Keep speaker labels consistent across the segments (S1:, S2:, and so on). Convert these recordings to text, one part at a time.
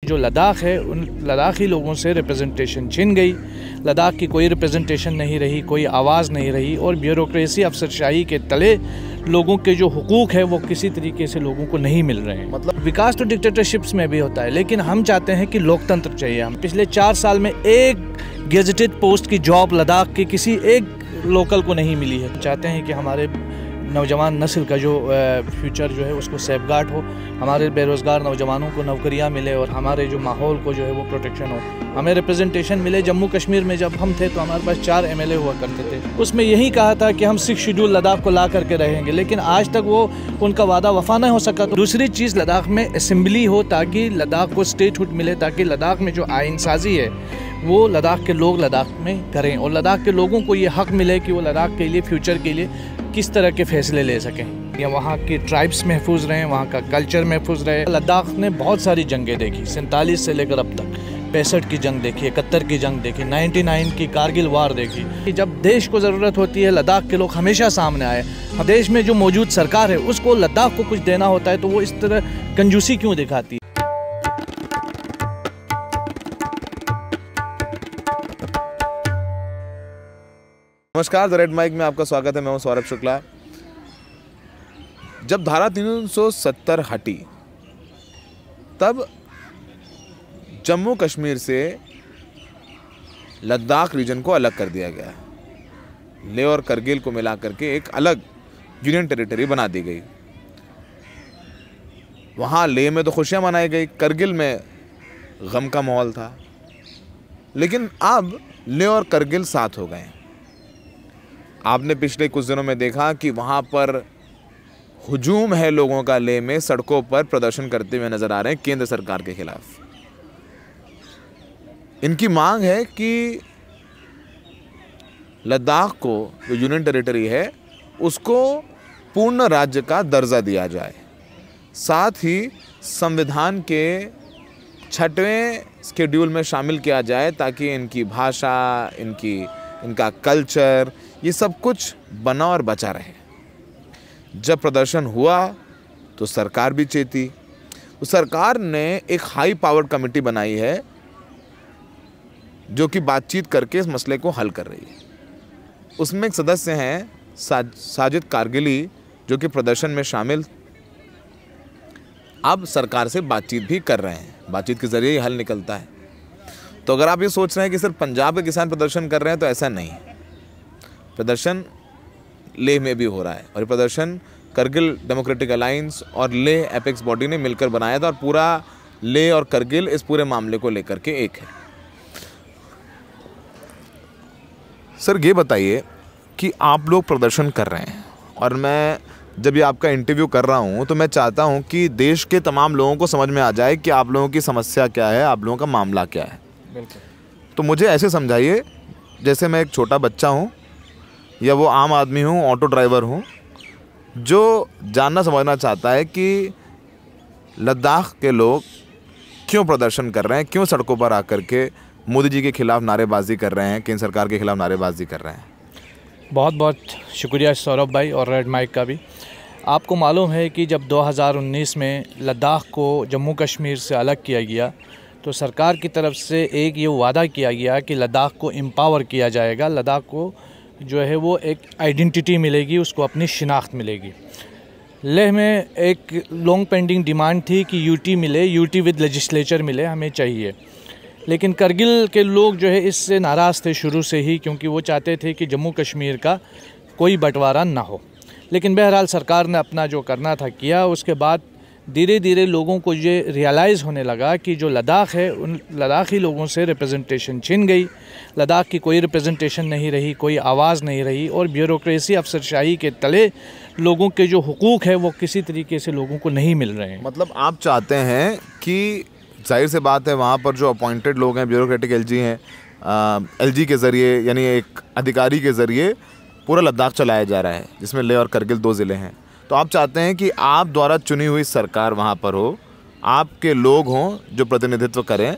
S1: जो लद्दाख है उन लद्दाखी लोगों से रिप्रेजेंटेशन छिन गई। लद्दाख की कोई रिप्रेजेंटेशन नहीं रही, कोई आवाज़ नहीं रही और ब्यूरोक्रेसी अफसरशाही के तले लोगों के जो हुकूक है वो किसी तरीके से लोगों को नहीं मिल रहे हैं। मतलब विकास तो डिक्टेटरशिप्स में भी होता है, लेकिन हम चाहते हैं कि लोकतंत्र चाहिए। हम पिछले 4 साल में एक गेजेटेड पोस्ट की जॉब लद्दाख के किसी एक लोकल को नहीं मिली है। चाहते हैं कि हमारे नौजवान नस्ल का जो फ्यूचर जो है उसको सेफगार्ड हो, हमारे बेरोज़गार नौजवानों को नौकरियां मिले और हमारे जो माहौल को जो है वो प्रोटेक्शन हो, हमें रिप्रेजेंटेशन मिले। जम्मू कश्मीर में जब हम थे तो हमारे पास 4 MLA हुआ करते थे, उसमें यही कहा था कि हम 6 शेड्यूल लद्दाख को ला करके रहेंगे, लेकिन आज तक वो उनका वादा वफा नहीं हो सका। तो दूसरी चीज़ लद्दाख में असेंबली हो ताकि लद्दाख को स्टेटहुड मिले, ताकि लद्दाख में जो आइन साजी है वो लद्दाख के लोग लद्दाख में करें और लद्दाख के लोगों को ये हक़ मिले कि वो लद्दाख के लिए फ्यूचर के लिए किस तरह के फ़ैसले ले सकें या वहाँ की ट्राइब्स महफूज रहें, वहाँ का कल्चर महफूज रहे। लद्दाख ने बहुत सारी जंगें देखी, 47 से लेकर अब तक 65 की जंग देखी, 71 की जंग देखी, 99 की कारगिल वार देखी। जब देश को ज़रूरत होती है लद्दाख के लोग हमेशा सामने आए। देश में जो मौजूद सरकार है उसको लद्दाख को कुछ देना होता है तो वो इस तरह कंजूसी क्यों दिखाती है।
S2: नमस्कार, द रेड माइक में आपका स्वागत है। मैं हूं सौरभ शुक्ला। जब धारा 370 हटी तब जम्मू कश्मीर से लद्दाख रीजन को अलग कर दिया गया। लेह और करगिल को मिला करके एक अलग यूनियन टेरिटरी बना दी गई। वहाँ लेह में तो खुशियाँ मनाई गई, करगिल में गम का माहौल था। लेकिन अब लेह और करगिल साथ हो गए। आपने पिछले कुछ दिनों में देखा कि वहाँ पर हुजूम है लोगों का, लेह में सड़कों पर प्रदर्शन करते हुए नजर आ रहे हैं केंद्र सरकार के खिलाफ। इनकी मांग है कि लद्दाख को जो यूनियन टेरिटरी है उसको पूर्ण राज्य का दर्जा दिया जाए, साथ ही संविधान के 6वें शेड्यूल में शामिल किया जाए ताकि इनकी भाषा, इनका कल्चर, ये सब कुछ बना और बचा रहे। जब प्रदर्शन हुआ तो सरकार भी चेती। तो सरकार ने एक हाई पावर्ड कमेटी बनाई है जो कि बातचीत करके इस मसले को हल कर रही है। उसमें एक सदस्य हैं साजिद कारगिली, जो कि प्रदर्शन में शामिल अब सरकार से बातचीत भी कर रहे हैं। बातचीत के जरिए ही हल निकलता है। तो अगर आप ये सोच रहे हैं कि सिर्फ पंजाब के किसान प्रदर्शन कर रहे हैं तो ऐसा नहीं। प्रदर्शन लेह में भी हो रहा है और ये प्रदर्शन करगिल डेमोक्रेटिक अलायंस और लेह एपेक्स बॉडी ने मिलकर बनाया था और पूरा लेह और करगिल इस पूरे मामले को लेकर के एक है। सर ये बताइए कि आप लोग प्रदर्शन कर रहे हैं और मैं जब ये आपका इंटरव्यू कर रहा हूँ तो मैं चाहता हूँ कि देश के तमाम लोगों को समझ में आ जाए कि आप लोगों की समस्या क्या है, आप लोगों का मामला क्या है।
S1: बिल्कुल।
S2: तो मुझे ऐसे समझाइए जैसे मैं एक छोटा बच्चा हूँ या वो आम आदमी हूँ, ऑटो ड्राइवर हूँ, जो जानना समझना चाहता है कि लद्दाख के लोग क्यों प्रदर्शन कर रहे हैं, क्यों सड़कों पर आकर के मोदी जी के खिलाफ नारेबाजी कर रहे हैं, केंद्र सरकार के खिलाफ नारेबाजी कर रहे हैं।
S1: बहुत बहुत शुक्रिया सौरभ भाई और रेड माइक का भी। आपको मालूम है कि जब 2019 में लद्दाख को जम्मू कश्मीर से अलग किया गया तो सरकार की तरफ से एक ये वादा किया गया कि लद्दाख को एम्पावर किया जाएगा, लद्दाख को जो है वो एक आइडेंटिटी मिलेगी, उसको अपनी शिनाख्त मिलेगी। लेह में एक लॉन्ग पेंडिंग डिमांड थी कि यूटी मिले, यूटी विद लेजिस्लेचर मिले, हमें चाहिए। लेकिन करगिल के लोग जो है इससे नाराज़ थे शुरू से ही, क्योंकि वो चाहते थे कि जम्मू कश्मीर का कोई बंटवारा ना हो। लेकिन बहरहाल सरकार ने अपना जो करना था किया। उसके बाद धीरे धीरे लोगों को ये रियलाइज़ होने लगा कि जो लद्दाख है उन लद्दाखी लोगों से रिप्रेजेंटेशन छिन गई। लद्दाख की कोई रिप्रेजेंटेशन नहीं रही, कोई आवाज़ नहीं रही और ब्यूरोक्रेसी अफसरशाही के तले लोगों के जो हुकूक है वो किसी तरीके से लोगों को नहीं मिल रहे हैं।
S2: मतलब आप चाहते हैं कि जाहिर से बात है वहाँ पर जो अपॉइंटेड लोग हैं, ब्यूरोक्रेटिक एलजी हैं, एलजी के ज़रिए यानी एक अधिकारी के ज़रिए पूरा लद्दाख चलाया जा रहा है, जिसमें लेह और करगिल 2 ज़िले हैं। तो आप चाहते हैं कि आप द्वारा चुनी हुई सरकार वहाँ पर हो, आपके लोग हों जो प्रतिनिधित्व करें,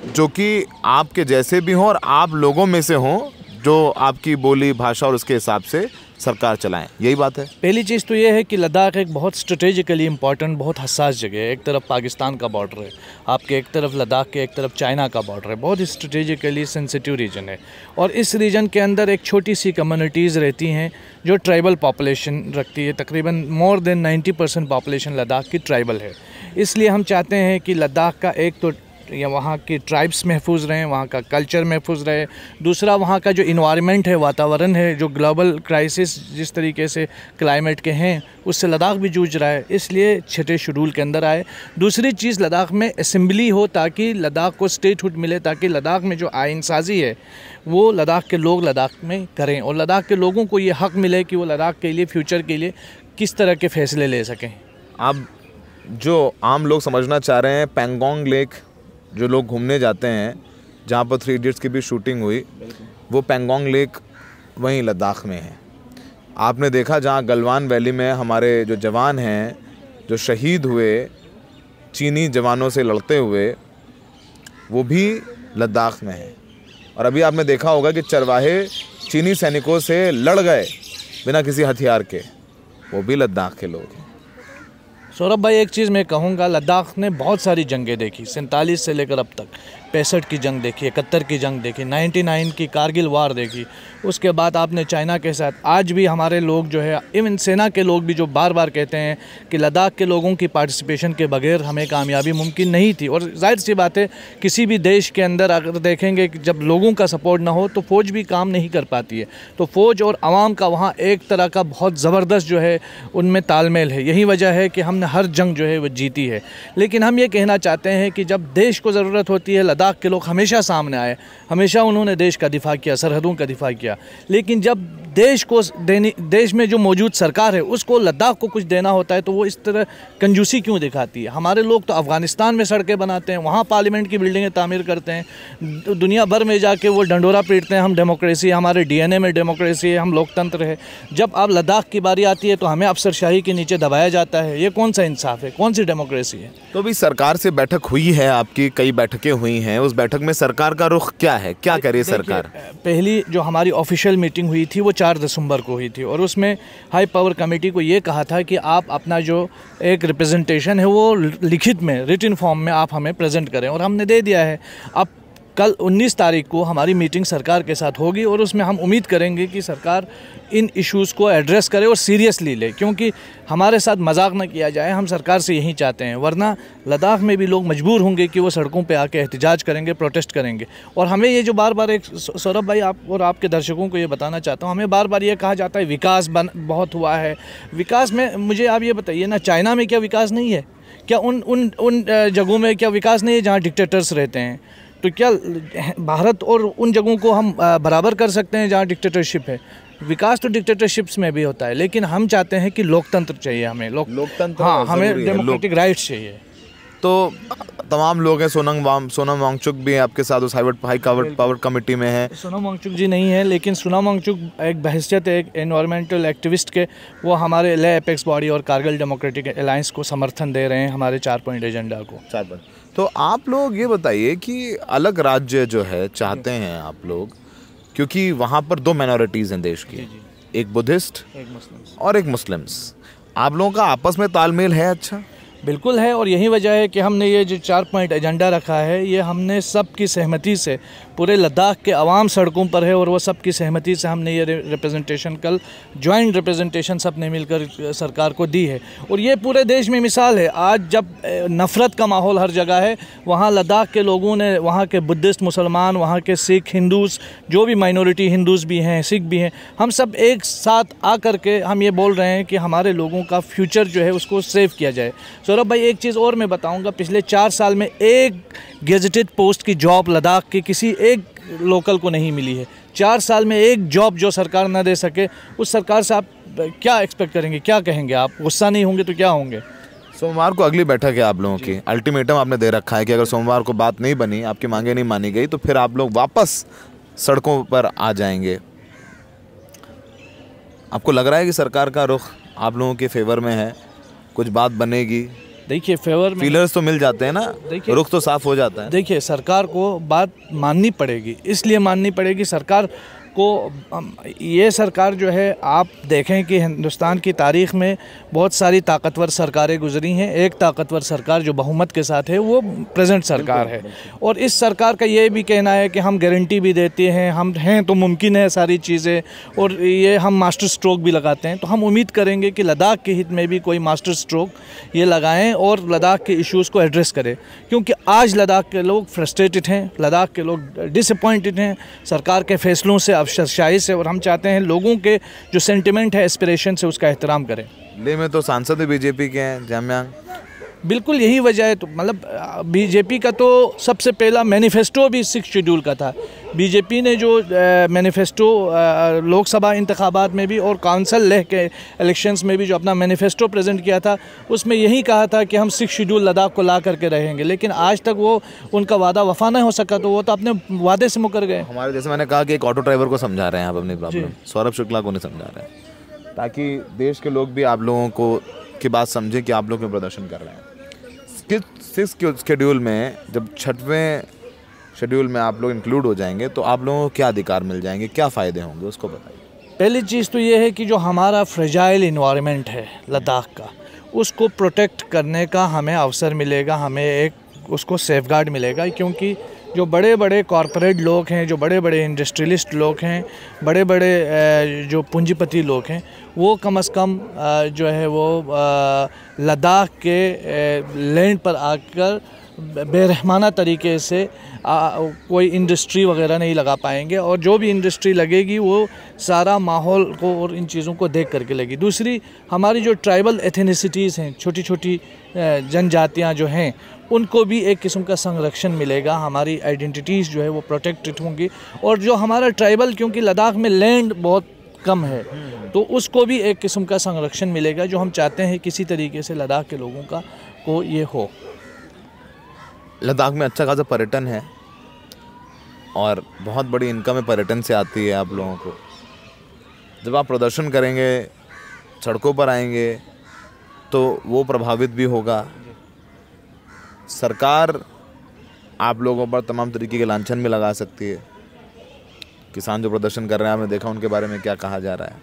S2: जो कि आपके जैसे भी हों और आप लोगों में से हों जो आपकी बोली, भाषा और उसके हिसाब से सरकार चलाएं, यही बात है।
S1: पहली चीज़ तो ये है कि लद्दाख एक बहुत स्ट्रेटेजिकली इंपॉर्टेंट, बहुत हसास जगह है। एक तरफ पाकिस्तान का बॉर्डर है आपके, एक तरफ लद्दाख के, एक तरफ चाइना का बॉर्डर है। बहुत स्ट्रेटेजिकली सेंसिटिव रीजन है और इस रीजन के अंदर एक छोटी सी कम्युनिटीज़ रहती हैं जो ट्राइबल पॉपुलेशन रखती है। तकरीबन मोर देन 90% पॉपुलेशन लद्दाख की ट्राइबल है। इसलिए हम चाहते हैं कि लद्दाख का एक तो या वहाँ की ट्राइब्स महफूज रहें, वहाँ का कल्चर महफूज रहे। दूसरा, वहाँ का जो इन्वायरमेंट है, वातावरण है, जो ग्लोबल क्राइसिस जिस तरीके से क्लाइमेट के हैं उससे लद्दाख भी जूझ रहा है, इसलिए छठे शेड्यूल के अंदर आए। दूसरी चीज़, लद्दाख में असेंबली हो ताकि लद्दाख को स्टेटहुड मिले, ताकि लद्दाख में जो आइन साजी है वो लद्दाख के लोग लद्दाख में करें और लद्दाख के लोगों को ये हक़ मिले कि वो लद्दाख के लिए, फ्यूचर के लिए किस तरह के फ़ैसले ले सकें।
S2: अब जो आम लोग समझना चाह रहे हैं, पैंगोंग लेक जो लोग घूमने जाते हैं, जहाँ पर 3 इडियट्स की भी शूटिंग हुई, वो पैंगोंग लेक वहीं लद्दाख में है। आपने देखा जहाँ गलवान वैली में हमारे जो जवान हैं जो शहीद हुए चीनी जवानों से लड़ते हुए, वो भी लद्दाख में है। और अभी आपने देखा होगा कि चरवाहे चीनी सैनिकों से लड़ गए बिना किसी हथियार के, वो भी लद्दाख के लोग हैं।
S1: सौरभ भाई, एक चीज़ मैं कहूँगा, लद्दाख ने बहुत सारी जंगें देखी, 47 से लेकर अब तक। 65 की जंग देखी, 71 की जंग देखी, 99 की कारगिल वार देखी, उसके बाद आपने चाइना के साथ। आज भी हमारे लोग जो है, इवन सेना के लोग भी जो बार बार कहते हैं कि लद्दाख के लोगों की पार्टिसिपेशन के बगैर हमें कामयाबी मुमकिन नहीं थी। और जाहिर सी बात है, किसी भी देश के अंदर अगर देखेंगे कि जब लोगों का सपोर्ट ना हो तो फ़ौज भी काम नहीं कर पाती है। तो फ़ौज और आवाम का वहाँ एक तरह का बहुत ज़बरदस्त जो है उनमें तालमेल है। यही वजह है कि हमने हर जंग जो है वो जीती है। लेकिन हम ये कहना चाहते हैं कि जब देश को ज़रूरत होती है, लद्दाख के लोग हमेशा सामने आए, हमेशा उन्होंने देश का दिफा किया, सरहदों का दिफा किया। लेकिन जब देश में जो मौजूद सरकार है उसको लद्दाख को कुछ देना होता है तो वो इस तरह कंजूसी क्यों दिखाती है। हमारे लोग तो अफ़गानिस्तान में सड़कें बनाते हैं, वहाँ पार्लियामेंट की बिल्डिंगें तामीर करते हैं, दुनिया भर में जाके वो डंडोरा पीटते हैं, हम डेमोक्रेसी, हमारे DNA में डेमोक्रेसी है, हम लोकतंत्र है। जब अब लद्दाख की बारी आती है तो हमें अफसरशाही के नीचे दबाया जाता है। ये कौन सा इंसाफ है, कौन सी डेमोक्रेसी है।
S2: तो अभी सरकार से बैठक हुई है आपकी, कई बैठकें हुई हैं, उस बैठक में सरकार का रुख क्या है, क्या करे सरकार?
S1: पहली जो हमारी ऑफिशियल मीटिंग हुई थी वो 4 दिसंबर को हुई थी और उसमें हाई पावर कमेटी को ये कहा था कि आप अपना जो एक रिप्रेजेंटेशन है वो लिखित में, रिटन फॉर्म में आप हमें प्रेजेंट करें, और हमने दे दिया है। अब कल 19 तारीख को हमारी मीटिंग सरकार के साथ होगी और उसमें हम उम्मीद करेंगे कि सरकार इन इश्यूज़ को एड्रेस करे और सीरियसली ले, क्योंकि हमारे साथ मजाक न किया जाए। हम सरकार से यही चाहते हैं, वरना लद्दाख में भी लोग मजबूर होंगे कि वो सड़कों पे आके एहतजाज करेंगे, प्रोटेस्ट करेंगे। और हमें ये जो बार बार, एक सौरभ भाई आप और आपके दर्शकों को ये बताना चाहता हूँ, हमें बार बार ये कहा जाता है विकास बहुत हुआ है। विकास में मुझे आप ये बताइए ना, चाइना में क्या विकास नहीं है? क्या उन जगहों में क्या विकास नहीं है जहाँ डिक्टेटर्स रहते हैं? तो क्या भारत और उन जगहों को हम बराबर कर सकते हैं जहाँ डिक्टेटरशिप है? विकास तो डिक्टेटरशिप्स में भी होता है, लेकिन हम चाहते हैं कि लोकतंत्र चाहिए हमें, लोकतंत्र, हाँ, हमें डेमोक्रेटिक राइट्स चाहिए।
S2: तो तमाम लोग हैं, सोनम वांगचुक भी आपके साथ उस हाई पावर कमेटी में है।
S1: सोनम वांगचुक जी नहीं है, लेकिन सोनम वांगचुक एक बहैसियत एक एनवायरमेंटल एक्टिविस्ट के, वो हमारे ले एपेक्स बॉडी और कारगिल डेमोक्रेटिक अलायंस को समर्थन दे रहे हैं, हमारे 4 पॉइंट एजेंडा को। 4 पॉइंट।
S2: तो आप लोग ये बताइए कि अलग राज्य जो है चाहते हैं आप लोग, क्योंकि वहाँ पर 2 माइनॉरिटीज़ हैं देश की, एक बुद्धिस्ट और एक मुस्लिम्स। आप लोगों का आपस में तालमेल है? अच्छा,
S1: बिल्कुल है, और यही वजह है कि हमने ये जो 4 पॉइंट एजेंडा रखा है, ये हमने सबकी सहमति से, पूरे लद्दाख के अवाम सड़कों पर है और वो सबकी सहमति से हमने ये रिप्रेजेंटेशन, कल जॉइंट रिप्रेजेंटेशन सब ने मिलकर सरकार को दी है। और ये पूरे देश में मिसाल है। आज जब नफ़रत का माहौल हर जगह है, वहाँ लद्दाख के लोगों ने, वहाँ के बुद्धिस्ट, मुसलमान, वहाँ के सिख, हिंदूज़, जो भी माइनॉरिटी हिंदूज़ भी हैं, सिख भी हैं, हम सब एक साथ आकर के हम ये बोल रहे हैं कि हमारे लोगों का फ्यूचर जो है उसको सेव किया जाए। सौरभ भाई, एक चीज़ और मैं बताऊंगा, पिछले 4 साल में एक गेजेटेड पोस्ट की जॉब लद्दाख के किसी एक लोकल को नहीं मिली है। 4 साल में एक जॉब जो सरकार ना दे सके, उस सरकार से आप क्या एक्सपेक्ट करेंगे, क्या कहेंगे? आप गुस्सा नहीं होंगे तो क्या होंगे?
S2: सोमवार को अगली बैठक है आप लोगों की, अल्टीमेटम आपने दे रखा है कि अगर सोमवार को बात नहीं बनी, आपकी मांगे नहीं मानी गई, तो फिर आप लोग वापस सड़कों पर आ जाएंगे। आपको लग रहा है कि सरकार का रुख आप लोगों के फेवर में है, कुछ बात बनेगी?
S1: देखिए, फेवर में
S2: फीलर्स तो मिल जाते हैं ना, रुख तो साफ हो जाता है।
S1: देखिए, सरकार को बात माननी पड़ेगी, इसलिए माननी पड़ेगी, सरकार को ये सरकार जो है, आप देखें कि हिंदुस्तान की तारीख़ में बहुत सारी ताकतवर सरकारें गुजरी हैं। एक ताकतवर सरकार जो बहुमत के साथ है वो प्रेजेंट सरकार है, और इस सरकार का ये भी कहना है कि हम गारंटी भी देते हैं, हम हैं तो मुमकिन है सारी चीज़ें, और ये हम मास्टर स्ट्रोक भी लगाते हैं। तो हम उम्मीद करेंगे कि लद्दाख के हित में भी कोई मास्टर स्ट्रोक ये लगाएं और लद्दाख के इश्यूज़ को एड्रेस करें, क्योंकि आज लद्दाख के लोग फ्रस्ट्रेटेड हैं, लद्दाख के लोग डिसअपॉइंटेड हैं सरकार के फैसलों से, अफसरशाही से, और हम चाहते हैं लोगों के जो सेंटिमेंट है, एस्पिरेशन से, उसका एहतराम करें।
S2: लेह में तो सांसद बीजेपी के हैं, जामयांग।
S1: बिल्कुल यही वजह है। तो मतलब बीजेपी का तो सबसे पहला मैनिफेस्टो भी 6 शेड्यूल का था। बीजेपी ने जो मैनिफेस्टो लोकसभा इंतखाबात में भी और काउंसिल लेह के इलेक्शंस में भी जो अपना मैनिफेस्टो प्रेजेंट किया था, उसमें यही कहा था कि हम 6 शेड्यूल लद्दाख को ला करके रहेंगे, लेकिन आज तक वो उनका वादा वफा नहीं हो सका, तो वो तो अपने वादे से मुकर गए।
S2: हमारे जैसे मैंने कहा कि एक ऑटो ड्राइवर को समझा रहे हैं आप अपनी प्रॉब्लम, सौरभ शुक्ला को नहीं समझा रहे हैं, ताकि देश के लोग भी आप लोगों को की बात समझें कि आप लोग क्यों प्रदर्शन कर रहे हैं। किस शेड्यूल में, जब 6वें शेड्यूल में आप लोग इंक्लूड हो जाएंगे तो आप लोगों को क्या अधिकार मिल जाएंगे, क्या फ़ायदे होंगे, उसको बताइए।
S1: पहली चीज़ तो ये है कि जो हमारा फ्रेजाइल इन्वायरमेंट है लद्दाख का, उसको प्रोटेक्ट करने का हमें अवसर मिलेगा, हमें एक उसको सेफगार्ड मिलेगा, क्योंकि जो बड़े बड़े कॉरपोरेट लोग हैं, जो बड़े बड़े इंडस्ट्रियलिस्ट लोग हैं, बड़े बड़े जो पूंजीपति लोग हैं, वो कम से कम जो है वो लद्दाख के लैंड पर आकर बेरहमाना तरीके से कोई इंडस्ट्री वगैरह नहीं लगा पाएंगे, और जो भी इंडस्ट्री लगेगी वो सारा माहौल को और इन चीज़ों को देख करके लगेगी। दूसरी, हमारी जो ट्राइबल एथनिसिटीज़ हैं, छोटी छोटी जनजातियां जो हैं, उनको भी एक किस्म का संरक्षण मिलेगा, हमारी आइडेंटिटीज़ जो है वो प्रोटेक्टेड होंगी, और जो हमारा ट्राइबल, क्योंकि लद्दाख में लैंड बहुत कम है, तो उसको भी एक किस्म का संरक्षण मिलेगा, जो हम चाहते हैं किसी तरीके से लद्दाख के लोगों का को ये हो।
S2: लद्दाख में अच्छा खासा पर्यटन है और बहुत बड़ी इनकम है पर्यटन से आती है आप लोगों को। जब आप प्रदर्शन करेंगे, सड़कों पर आएंगे, तो वो प्रभावित भी होगा। सरकार आप लोगों पर तमाम तरीके के लांछन भी लगा सकती है। किसान जो प्रदर्शन कर रहे हैं, आपने देखा उनके बारे में क्या कहा जा रहा है,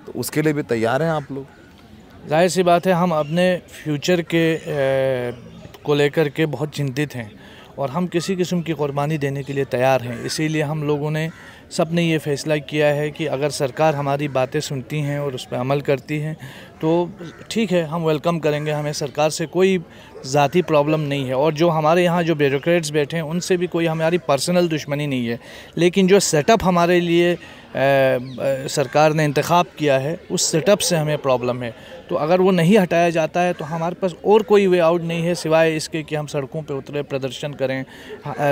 S2: तो उसके लिए भी तैयार हैं आप लोग।
S1: जाहिर सी बात है, हम अपने फ्यूचर के को लेकर के बहुत चिंतित हैं, और हम किसी किस्म की कुर्बानी देने के लिए तैयार हैं। इसीलिए हम लोगों ने सब ने ये फ़ैसला किया है कि अगर सरकार हमारी बातें सुनती हैं और उस पर अमल करती हैं तो ठीक है, हम वेलकम करेंगे। हमें सरकार से कोई ज़ाती प्रॉब्लम नहीं है, और जो हमारे यहाँ जो ब्यूरोक्रेट्स बैठे हैं उनसे भी कोई हमारी पर्सनल दुश्मनी नहीं है, लेकिन जो सेटअप हमारे लिए सरकार ने इंतखाब किया है, उस सेटअप से हमें प्रॉब्लम है। तो अगर वो नहीं हटाया जाता है तो हमारे पास और कोई वे आउट नहीं है सिवाय इसके कि हम सड़कों पे उतरे, प्रदर्शन करें,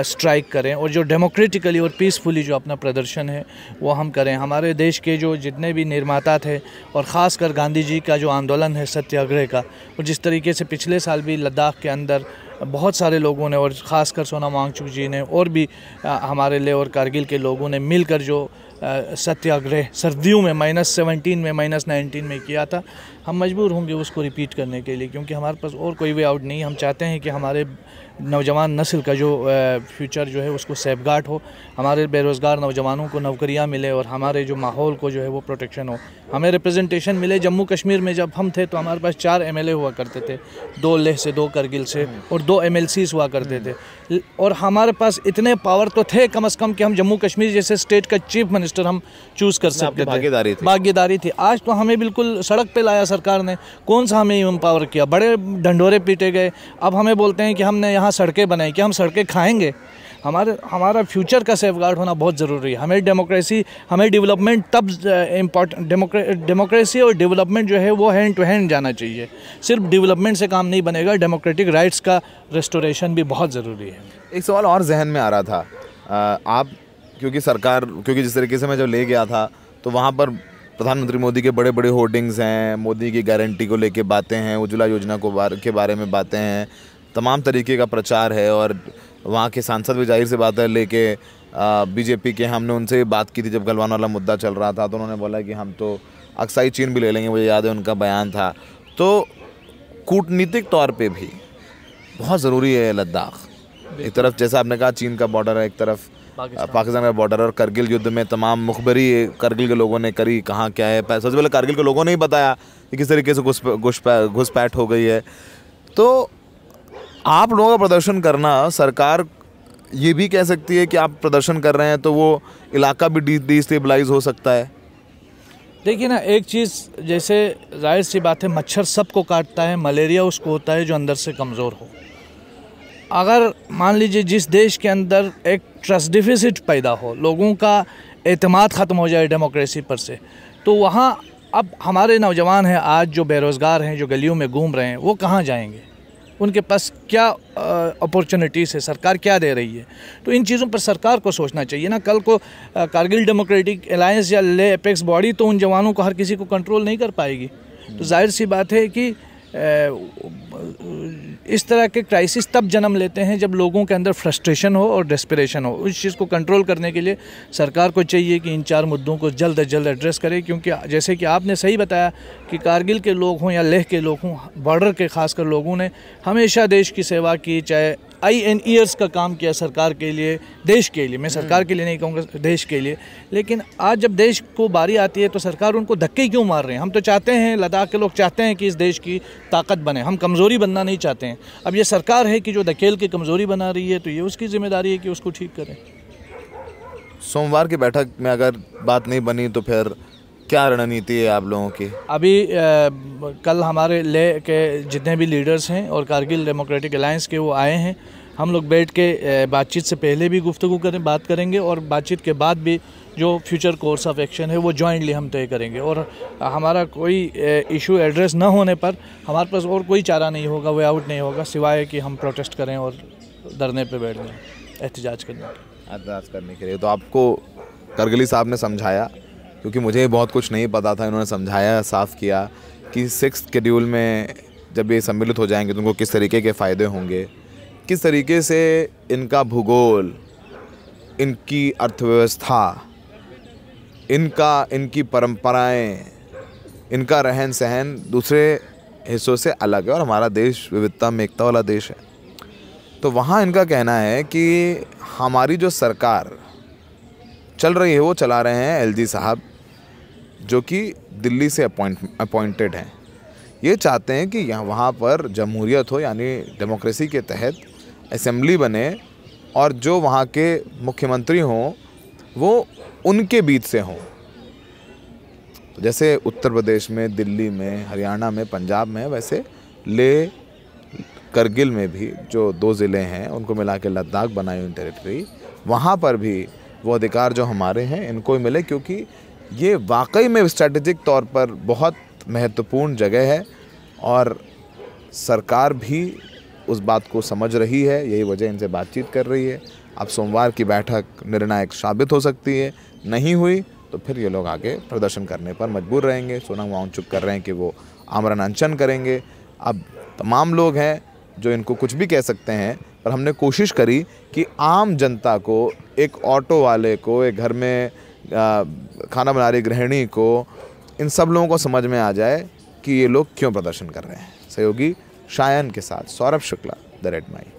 S1: स्ट्राइक करें, और जो डेमोक्रेटिकली और पीसफुली जो अपना प्रदर्शन है वो हम करें। हमारे देश के जो जितने भी निर्माता थे, और ख़ासकर गांधी जी का जो आंदोलन है सत्याग्रह का, और जिस तरीके से पिछले साल भी लद्दाख के अंदर बहुत सारे लोगों ने, और ख़ासकर सोना वांगचुक जी ने, और भी हमारे लेह और कारगिल के लोगों ने मिलकर जो सत्याग्रह सर्दियों में -17 में -19 में किया था, हम मजबूर होंगे उसको रिपीट करने के लिए, क्योंकि हमारे पास और कोई वे आउट नहीं। हम चाहते हैं कि हमारे नौजवान नस्ल का जो फ्यूचर जो है उसको सेफगार्ड हो, हमारे बेरोज़गार नौजवानों को नौकरियां मिले, और हमारे जो माहौल को जो है वो प्रोटेक्शन हो, हमें रिप्रेजेंटेशन मिले। जम्मू कश्मीर में जब हम थे तो हमारे पास 4 MLA हुआ करते थे, 2 लेह से, 2 करगिल से, और 2 MLCs हुआ करते थे, और हमारे पास इतने पावर तो थे कम से कम कि हम जम्मू कश्मीर जैसे स्टेट का चीफ मिनिस्टर हम चूज़ कर सकते थे। भागीदारी थी। आज तो हमें बिल्कुल सड़क पे लाया सरकार ने, कौन सा हमें एम्पावर किया, बड़े ढंढोरे पीटे गए। अब हमें बोलते हैं कि हमने यहाँ सड़कें बनाई, कि हम सड़कें खाएंगे? हमारा फ्यूचर का सेफगार्ड होना बहुत ज़रूरी है। हमें डेमोक्रेसी, हमें डेवलपमेंट तब इम्पॉर्टेंट, डेमोक्रेसी और डेवलपमेंट जो है वो हैंड टू हैंड जाना चाहिए। सिर्फ डेवलपमेंट से काम नहीं बनेगा, डेमोक्रेटिक राइट्स का रेस्टोरेशन भी बहुत ज़रूरी है।
S2: एक सवाल और जहन में आ रहा था, आप क्योंकि जिस तरीके से मैं जब ले गया था तो वहाँ पर प्रधानमंत्री मोदी के बड़े बड़े होर्डिंग्स हैं, मोदी की गारंटी को लेके बातें हैं, उज्ज्वला योजना के बारे में बातें हैं, तमाम तरीके का प्रचार है, और वहाँ के सांसद भी जाहिर से बात है लेके बीजेपी के, हमने उनसे बात की थी जब गलवान वाला मुद्दा चल रहा था, तो उन्होंने बोला कि हम तो अक्साई चीन भी ले लेंगे, मुझे याद है उनका बयान था। तो कूटनीतिक तौर पे भी बहुत ज़रूरी है लद्दाख। एक तरफ जैसा आपने कहा चीन का बॉर्डर है, एक तरफ पाकिस्तान का बॉर्डर और करगिल युद्ध में तमाम मुखबरी करगिल के लोगों ने करी, कहाँ क्या है। सबसे पहले करगिल के लोगों ने ही बताया कि किस तरीके से घुसपैठ हो गई है। तो आप लोगों का प्रदर्शन करना, सरकार ये भी कह सकती है कि आप प्रदर्शन कर रहे हैं तो वो इलाका भी डिस्टेबलाइज हो सकता है।
S1: देखिए ना, एक चीज़ जैसे जाहिर सी बात है, मच्छर सबको काटता है, मलेरिया उसको होता है जो अंदर से कमज़ोर हो। अगर मान लीजिए जिस देश के अंदर एक ट्रस्ट डिफिसिट पैदा हो, लोगों का एतमाद ख़त्म हो जाए डेमोक्रेसी पर से, तो वहाँ अब हमारे नौजवान हैं आज जो बेरोज़गार हैं, जो गलियों में घूम रहे हैं, वो कहाँ जाएंगे? उनके पास क्या अपॉर्चुनिटीज़ है, सरकार क्या दे रही है? तो इन चीज़ों पर सरकार को सोचना चाहिए ना। कल को कारगिल डेमोक्रेटिक अलायंस या ले एपेक्स बॉडी तो उन जवानों को हर किसी को कंट्रोल नहीं कर पाएगी। तो जाहिर सी बात है कि इस तरह के क्राइसिस तब जन्म लेते हैं जब लोगों के अंदर फ्रस्ट्रेशन हो और डेस्परेशन हो। उस चीज़ को कंट्रोल करने के लिए सरकार को चाहिए कि इन 4 मुद्दों को जल्द अज जल्द एड्रेस करे, क्योंकि जैसे कि आपने सही बताया कि कारगिल के लोग हों या लेह के लोग हों, बॉर्डर के खासकर लोगों ने हमेशा देश की सेवा की, चाहे ईयर्स का काम किया सरकार के लिए, देश के लिए। मैं सरकार के लिए नहीं कहूँगा, देश के लिए। लेकिन आज जब देश को बारी आती है तो सरकार उनको धक्के क्यों मार रहे हैं? हम तो चाहते हैं, लद्दाख के लोग चाहते हैं कि इस देश की ताकत बने, हम कमज़ोरी बनना नहीं चाहते हैं। अब ये सरकार है कि जो धकेल के कमज़ोरी बना रही है, तो ये उसकी जिम्मेदारी है कि उसको ठीक करें।
S2: सोमवार की बैठक में अगर बात नहीं बनी तो फिर क्या रणनीति है आप लोगों की?
S1: अभी कल हमारे ले के जितने भी लीडर्स हैं और कारगिल डेमोक्रेटिक अलायंस के वो आए हैं। हम लोग बैठ के बातचीत से पहले भी बात करेंगे और बातचीत के बाद भी जो फ्यूचर कोर्स ऑफ एक्शन है वो जॉइंटली हम तय करेंगे। और हमारा कोई इशू एड्रेस न होने पर हमारे पास और कोई चारा नहीं होगा, वे आउट नहीं होगा, सिवाय कि हम प्रोटेस्ट करें और धरने पे बैठ जाएं, एहतजाज करने के लिए।
S2: तो आपको करगिली साहब ने समझाया, क्योंकि मुझे बहुत कुछ नहीं पता था, इन्होंने समझाया, साफ़ किया कि 6th शेड्यूल में जब ये सम्मिलित हो जाएंगे तो उनको किस तरीके के फ़ायदे होंगे, किस तरीके से इनका भूगोल, इनकी अर्थव्यवस्था, इनकी परंपराएं, इनका रहन सहन दूसरे हिस्सों से अलग है और हमारा देश विविधता में एकता वाला देश है। तो वहाँ इनका कहना है कि हमारी जो सरकार चल रही है वो चला रहे हैं एलजी साहब, जो कि दिल्ली से अपॉइंटेड हैं। ये चाहते हैं कि यहाँ वहाँ पर जमहूरियत हो, यानी डेमोक्रेसी के तहत असेंबली बने और जो वहाँ के मुख्यमंत्री हों वो उनके बीच से हों। जैसे उत्तर प्रदेश में, दिल्ली में, हरियाणा में, पंजाब में, वैसे ले करगिल में भी जो 2 ज़िले हैं उनको मिला के लद्दाख बनाई हुई टेरिटरी, वहाँ पर भी वो अधिकार जो हमारे हैं इनको ही मिले, क्योंकि ये वाकई में स्ट्रैटेजिक तौर पर बहुत महत्वपूर्ण जगह है और सरकार भी उस बात को समझ रही है। यही वजह इनसे बातचीत कर रही है। अब सोमवार की बैठक निर्णायक साबित हो सकती है, नहीं हुई तो फिर ये लोग आगे प्रदर्शन करने पर मजबूर रहेंगे। सोनम वांगचुक कर रहे हैं कि वो आमरण अनशन करेंगे। अब तमाम लोग हैं जो इनको कुछ भी कह सकते हैं, पर हमने कोशिश करी कि आम जनता को, एक ऑटो वाले को, एक घर में खाना बना रही गृहिणी को, इन सब लोगों को समझ में आ जाए कि ये लोग क्यों प्रदर्शन कर रहे हैं। सहयोगी शायन के साथ Saurabh Shukla, the red mic.